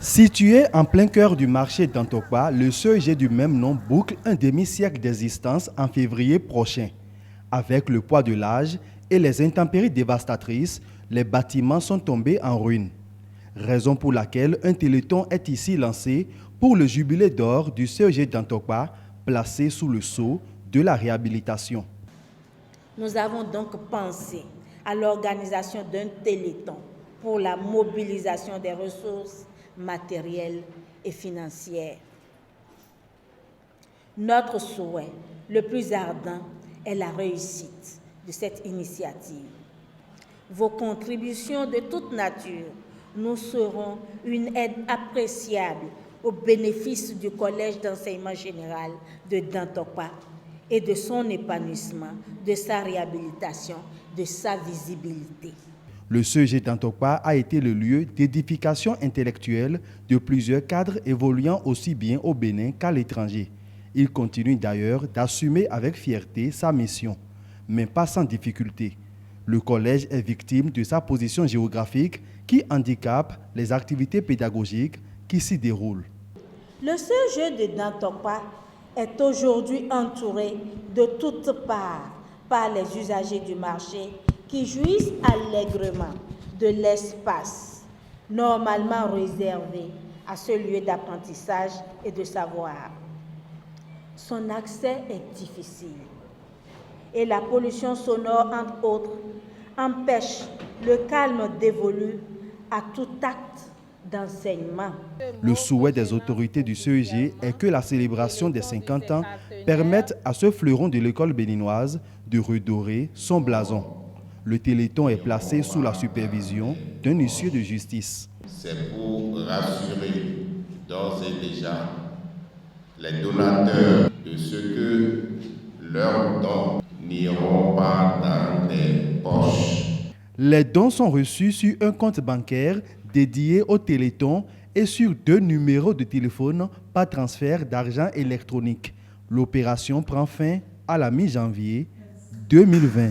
Situé en plein cœur du marché d'Antokpa, le CEG du même nom boucle un demi-siècle d'existence en février prochain. Avec le poids de l'âge et les intempéries dévastatrices, les bâtiments sont tombés en ruine. Raison pour laquelle un téléthon est ici lancé pour le jubilé d'or du CEG d'Antokpa, placé sous le sceau de la réhabilitation. Nous avons donc pensé à l'organisation d'un téléthon pour la mobilisation des ressources matérielles et financières. Notre souhait le plus ardent est la réussite de cette initiative. Vos contributions de toute nature nous seront une aide appréciable au bénéfice du Collège d'enseignement général de Dantokpa et de son épanouissement, de sa réhabilitation, de sa visibilité. Le CEG d'Antokpa a été le lieu d'édification intellectuelle de plusieurs cadres évoluant aussi bien au Bénin qu'à l'étranger. Il continue d'ailleurs d'assumer avec fierté sa mission, mais pas sans difficulté. Le collège est victime de sa position géographique qui handicape les activités pédagogiques qui s'y déroulent. Le CEG de Dantokpa est aujourd'hui entouré de toutes parts par les usagers du marché qui jouissent allègrement de l'espace normalement réservé à ce lieu d'apprentissage et de savoir. Son accès est difficile et la pollution sonore, entre autres, empêche le calme dévolu à tout acte d'enseignement. Le souhait des autorités du CEG est que la célébration des 50 ans permette à ce fleuron de l'école béninoise de redorer son blason. Le téléthon est placé sous la supervision d'un huissier de justice. C'est pour rassurer d'ores et déjà les donateurs de ce que leurs dons n'iront pas dans des poches. Les dons sont reçus sur un compte bancaire dédié au téléthon et sur 2 numéros de téléphone par transfert d'argent électronique. L'opération prend fin à la mi-janvier 2020.